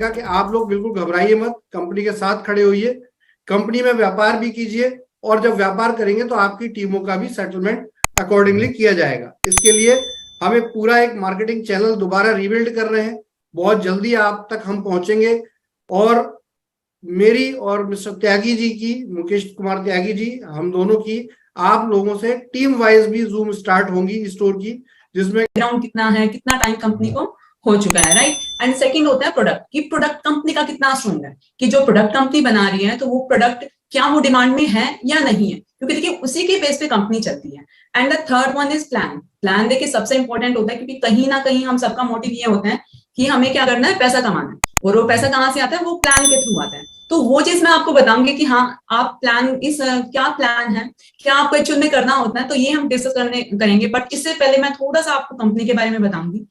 रहेगा कि आप लोग बिल्कुल घबराइए मत, कंपनी के साथ खड़े होइए, कंपनी में व्यापार भी कीजिए, और जब व्यापार करेंगे तो आपकी टीमों का भी सेटलमेंट अकॉर्डिंगली किया जाएगा। इसके लिए हमें पूरा एक मार्केटिंग चैनल दोबारा रिबिल्ड कर रहे हैं, बहुत जल्दी आप तक हम पहुंचेंगे। और मेरी और मिस्टर त्यागी जी की, मुकेश कुमार त्यागी जी, हम दोनों की आप लोगों से टीम वाइज भी जूम स्टार्ट होंगी स्टोर की, जिसमें ग्राउंड कितना है, कितना टाइम कंपनी को हो चुका है, राइट। एंड सेकंड होता है प्रोडक्ट, कि प्रोडक्ट कंपनी का कितना स्ट्रॉन्ग है, कि जो प्रोडक्ट कंपनी बना रही है तो वो प्रोडक्ट क्या वो डिमांड में है या नहीं है, क्योंकि देखिए उसी के बेस पे कंपनी चलती है। And the third one is plan. Plan देखिए सबसे इंपॉर्टेंट होता है, क्योंकि कहीं ना कहीं हम सबका मोटिव ये होता है कि हमें क्या करना है, पैसा कमाना है, और वो पैसा कहाँ से आता है, वो प्लान के थ्रू आता है। तो वो चीज मैं आपको बताऊंगी कि हाँ आप प्लान इस क्या प्लान है, क्या आपको एक्चुअल में करना होता है, तो ये हम डिस्कस करेंगे। बट इससे पहले मैं थोड़ा सा आपको कंपनी के बारे में बताऊंगी।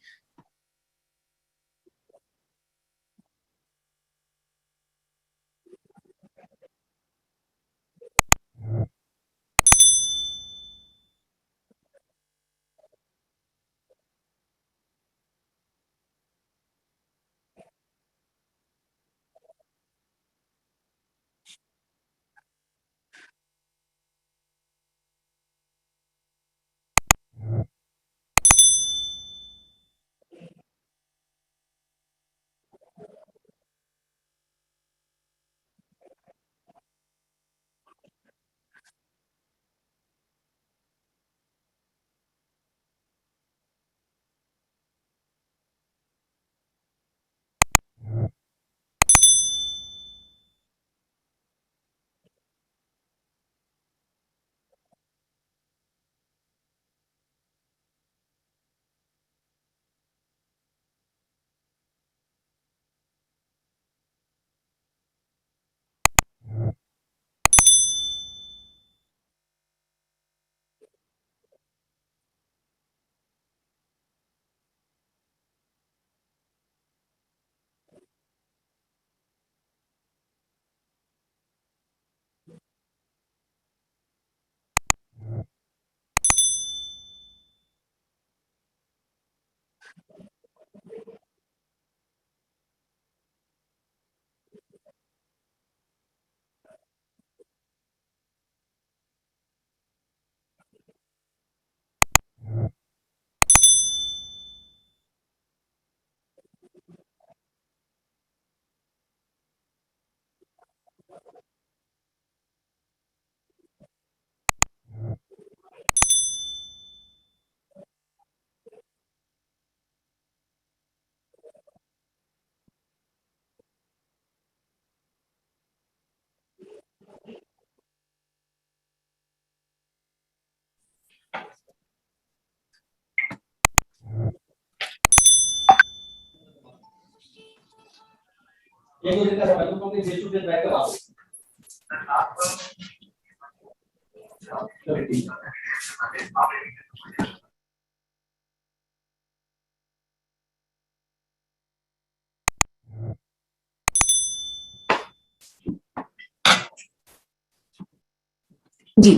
जी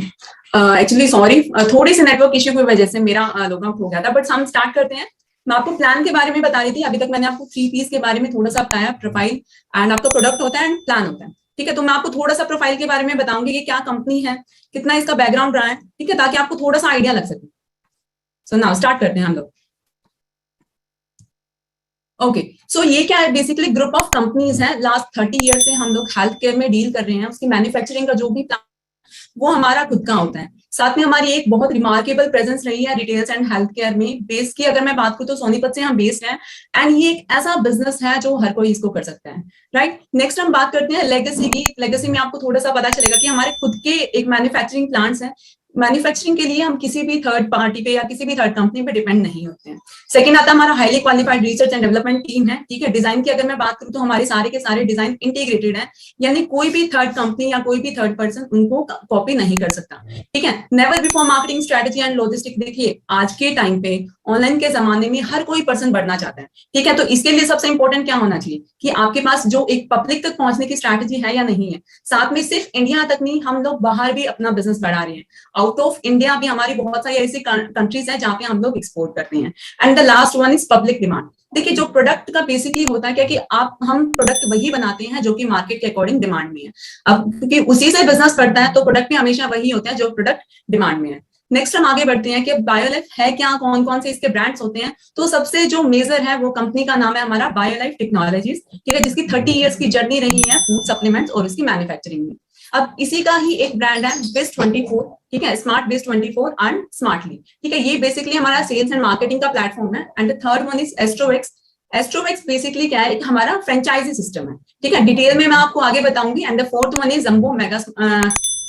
एक्चुअली सॉरी, थोड़े से नेटवर्क इश्यू की वजह से मेरा लॉग आउट हो गया था, बट हम स्टार्ट करते हैं। मैं आपको प्लान के बारे में बता रही थी। अभी तक मैंने आपको 3 पीस के बारे में थोड़ा सा बताया, प्रोफाइल एंड आपका प्रोडक्ट होता है एंड प्लान होता है, ठीक है। तो मैं आपको थोड़ा सा प्रोफाइल के बारे में बताऊंगी कि क्या कंपनी है, कितना इसका बैकग्राउंड रहा है, ठीक है, ताकि आपको थोड़ा सा आइडिया लग सके। सो नाउ स्टार्ट करते हैं हम लोग। ओके सो ये क्या है, बेसिकली ग्रुप ऑफ कंपनीज हैं। लास्ट 30 ईयर से हम लोग हेल्थ केयर में डील कर रहे हैं। उसकी मैन्युफैक्चरिंग का जो भी प्लान वो हमारा खुद का होता है। साथ में हमारी एक बहुत रिमार्केबल प्रेजेंस रही है रिटेल्स एंड हेल्थ केयर में। बेस की अगर मैं बात करूं तो सोनीपत से हम बेस्ड हैं, एंड ये एक ऐसा बिजनेस है जो हर कोई इसको कर सकता है, राइट। नेक्स्ट हम बात करते हैं लेगेसी की। लेगेसी में आपको थोड़ा सा पता चलेगा कि हमारे खुद के एक मैन्युफैक्चरिंग प्लांट्स हैं। मैन्युफैक्चरिंग के लिए हम किसी भी थर्ड पार्टी पे या किसी भी थर्ड कंपनी पे डिपेंड नहीं होते हैं। सेकंड आता है हमारा highly qualified research and development team है, ठीक है। डिजाइन की अगर मैं बात करूं तो हमारे सारे के सारे डिजाइन इंटीग्रेटेड है, यानी कोई भी थर्ड कंपनी या कोई भी थर्ड पर्सन उनको कॉपी नहीं कर सकता, ठीक है। Never before marketing strategy and logistic. देखिए आज के टाइम पे ऑनलाइन के जमाने में हर कोई पर्सन बढ़ना चाहता है, ठीक है। तो इसके लिए सबसे इंपॉर्टेंट क्या होना चाहिए कि आपके पास जो एक पब्लिक तक पहुंचने की स्ट्रैटेजी है या नहीं है। साथ में सिर्फ इंडिया तक नहीं, हम लोग बाहर भी अपना बिजनेस बढ़ा रहे हैं। आउट ऑफ इंडिया भी हमारी बहुत सारी ऐसी कंट्रीज है जहाँ पे हम लोग एक्सपोर्ट करते हैं। And the last one is public demand. देखिए, जो प्रोडक्ट का बेसिकली होता है क्या कि हम प्रोडक्ट वही बनाते हैं जो कि मार्केट के अकॉर्डिंग डिमांड में है। अब क्योंकि उसी से बिजनेस बढ़ता है, तो प्रोडक्ट भी हमेशा वही होते हैं जो प्रोडक्ट डिमांड में है। नेक्स्ट हम आगे बढ़ते हैं कि बायोलाइफ है क्या, कौन कौन से इसके ब्रांड्स होते हैं। तो सबसे जो मेजर है वो कंपनी का नाम है हमारा बायोलाइफ टेक्नोलॉजीज, ठीक है, जिसकी 30 इयर्स की जर्नी रही है फूड सप्लीमेंट्स और इसकी मैन्युफैक्चरिंग में। अब इसी का ही एक ब्रांड है Biz24, ठीक है, स्मार्ट Biz24 एंड स्मार्टली, ठीक है। ये बेसिकली हमारा सेल्स एंड मार्केटिंग का प्लेटफॉर्म है। And the third one is Astrovex. Astrovex basically क्या है, एक हमारा फ्रेंचाइजी सिस्टम है, ठीक है। डिटेल में मैं आपको आगे बताऊंगी। And the fourth one is jumbo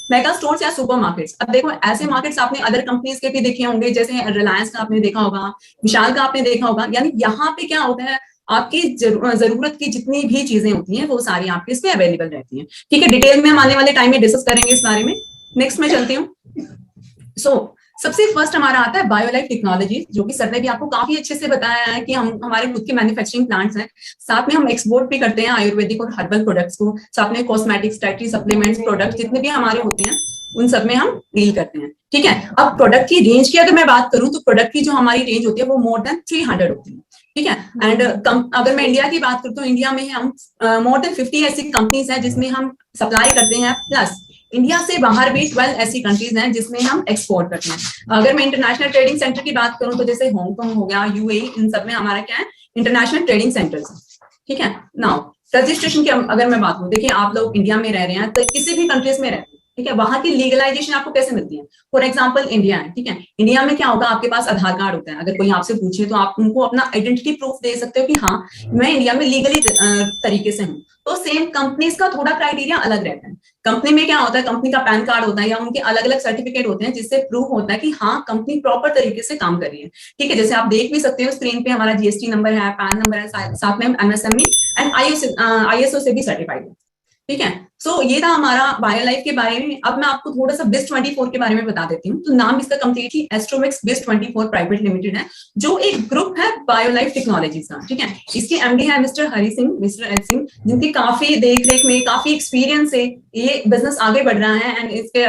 mega stores या सुपर मार्केट्स। अब देखो, ऐसे मार्केट्स आपने अदर कंपनीज के भी देखे होंगे, जैसे रिलायंस का आपने देखा होगा, विशाल का आपने देखा होगा। यानी यहाँ पे क्या होता है, आपकी जरूरत की जितनी भी चीजें होती हैं वो सारी आपके इसमें अवेलेबल रहती हैं, ठीक है। डिटेल में हम आने वाले टाइम में डिस्कस करेंगे इस बारे में। नेक्स्ट में चलती हूँ। सो सबसे फर्स्ट हमारा आता है बायोलाइफ टेक्नोलॉजी, जो कि सर ने भी आपको काफी अच्छे से बताया है कि हम हमारे खुद के मैन्युफैक्चरिंग प्लांट्स हैं। साथ में हम एक्सपोर्ट भी करते हैं आयुर्वेदिक और हर्बल प्रोडक्ट्स को। साथ में कॉस्मेटिक्स, डाइटरी सप्लीमेंट्स, प्रोडक्ट्स जितने भी हमारे होते हैं उन सब में हम डील करते हैं, ठीक है। अब प्रोडक्ट की रेंज की अगर मैं बात करूं तो प्रोडक्ट की जो हमारी रेंज होती है वो मोर देन 300 होती है, ठीक है। एंड अगर मैं इंडिया की बात करूं तो इंडिया में हम मोर देन 50 ऐसी कंपनीज हैं जिसमें हम सप्लाई करते हैं, प्लस इंडिया से बाहर भी 12 ऐसी कंट्रीज हैं जिसमें हम एक्सपोर्ट करते हैं। अगर मैं इंटरनेशनल ट्रेडिंग सेंटर की बात करूं तो जैसे हांगकांग हो गया, यूएई, इन सब में हमारा क्या है, इंटरनेशनल ट्रेडिंग सेंटर्स, ठीक है। नाउ रजिस्ट्रेशन की अगर मैं बात करूं, देखिए आप लोग इंडिया में रह रहे हैं तो किसी भी कंट्रीज में रहते हैं, ठीक है, वहां की लीगलाइजेशन आपको कैसे मिलती है। फॉर एग्जांपल इंडिया है, ठीक है, इंडिया में क्या होगा, आपके पास आधार कार्ड होता है। अगर कोई आपसे पूछे तो आप उनको अपना आइडेंटिटी प्रूफ दे सकते हो कि हाँ मैं इंडिया में लीगली तरीके से हूँ। तो सेम कंपनीज का थोड़ा क्राइटेरिया अलग रहता है। कंपनी में क्या होता है, कंपनी का पैन कार्ड होता है या उनके अलग अलग सर्टिफिकेट होते हैं जिससे प्रूफ होता है कि हाँ कंपनी प्रॉपर तरीके से काम कर रही है, ठीक है। जैसे आप देख भी सकते हो स्क्रीन पे, हमारा जीएसटी नंबर है, पैन नंबर है, साथ में एमएसएमई एंड आईएसओ से भी सर्टिफाइड है, ठीक है। सो ये था हमारा बायोलाइफ के बारे में। अब मैं आपको थोड़ा सा Biz24 के बारे में बता देती हूँ। तो नाम इसका कंप्लीटली एस्ट्रोवेक्स Biz24 प्राइवेट लिमिटेड है, जो एक ग्रुप है बायोलाइफ टेक्नोलॉजीज का, ठीक है। इसके एमडी है mister Hari Singh, mister L Singh, जिनकी काफी देख रेख में काफी एक्सपीरियंस से ये बिजनेस आगे बढ़ रहा है। एंड इसके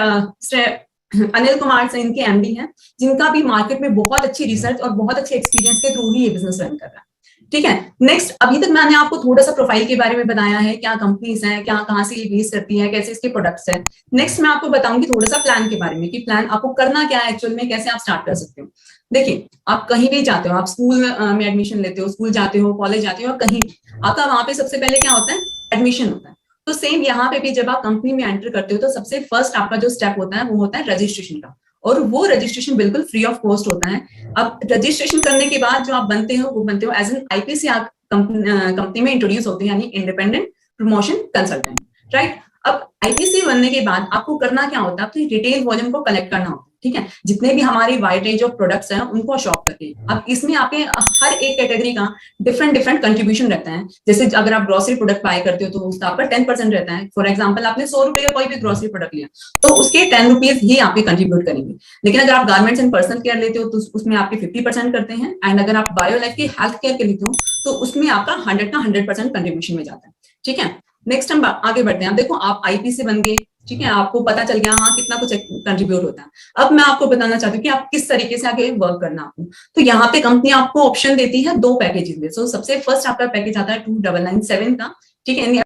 अनिल कुमार से इनके एमडी हैं, जिनका भी मार्केट में बहुत अच्छी रिसर्च और बहुत अच्छे एक्सपीरियंस के थ्रू ही ये बिजनेस रन कर रहा है, ठीक है। नेक्स्ट, अभी तक मैंने आपको थोड़ा सा प्रोफाइल के बारे में बताया है, क्या कंपनीज हैं, क्या कहाँ से ये बेस करती है, कैसे इसके प्रोडक्ट्स हैं। नेक्स्ट मैं आपको बताऊंगी थोड़ा सा प्लान के बारे में कि प्लान आपको करना क्या है एक्चुअल में, कैसे आप स्टार्ट कर सकते हो। देखिए, आप कहीं भी जाते हो, आप स्कूल में एडमिशन लेते हो, स्कूल जाते हो, कॉलेज जाते हो, कहीं आपका वहां पे सबसे पहले क्या होता है, एडमिशन होता है। तो सेम यहाँ पे भी जब आप कंपनी में एंटर करते हो तो सबसे फर्स्ट आपका जो स्टेप होता है वो होता है रजिस्ट्रेशन का, और वो रजिस्ट्रेशन बिल्कुल फ्री ऑफ कॉस्ट होता है। अब रजिस्ट्रेशन करने के बाद जो आप बनते हो वो बनते हो एज एन आईपीसी, आप कंपनी में इंट्रोड्यूस होते हैं, यानी इंडिपेंडेंट प्रमोशन कंसल्टेंट, राइट। अब आईपीसी बनने के बाद आपको करना क्या होता है, अपनी रिटेल वॉल्यूम को कलेक्ट करना होता है, ठीक है। जितने भी हमारी वाइड रेंज ऑफ प्रोडक्ट्स हैं उनको शॉप करके, अब इसमें आपके हर एक कैटेगरी का डिफरेंट कंट्रीब्यूशन रहता है। जैसे अगर आप ग्रोसरी प्रोडक्ट बाय करते हो तो उसका आपका 10% रहता है। फॉर एग्जांपल, आपने 100 रुपए का कोई भी ग्रोसरी प्रोडक्ट लिया तो उसके 10 रुपीज ही आपके कंट्रीब्यूट करेंगे। लेकिन अगर आप गारमेंट्स एंड पर्सनल केयर लेते हो तो उसमें आपके 50% करते हैं। एंड अगर आप बायोलाइफ के हेल्थ केयर के लेते हो तो उसमें आपका 100% कंट्रीब्यूशन में जाता है, ठीक है। नेक्स्ट हम आगे बढ़ते हैं। देखो, आप आईपी से बन गए, ठीक है, आपको पता चल गया हाँ कितना कुछ कंट्रीब्यूट होता है। अब मैं आपको बताना चाहती हूँ कि आप किस तरीके से आगे वर्क करना आपको। तो यहाँ पे कंपनी आपको ऑप्शन देती है 2 पैकेजेस में। सो सबसे फर्स्ट आपका पैकेज आता है 2997 का, ठीक है।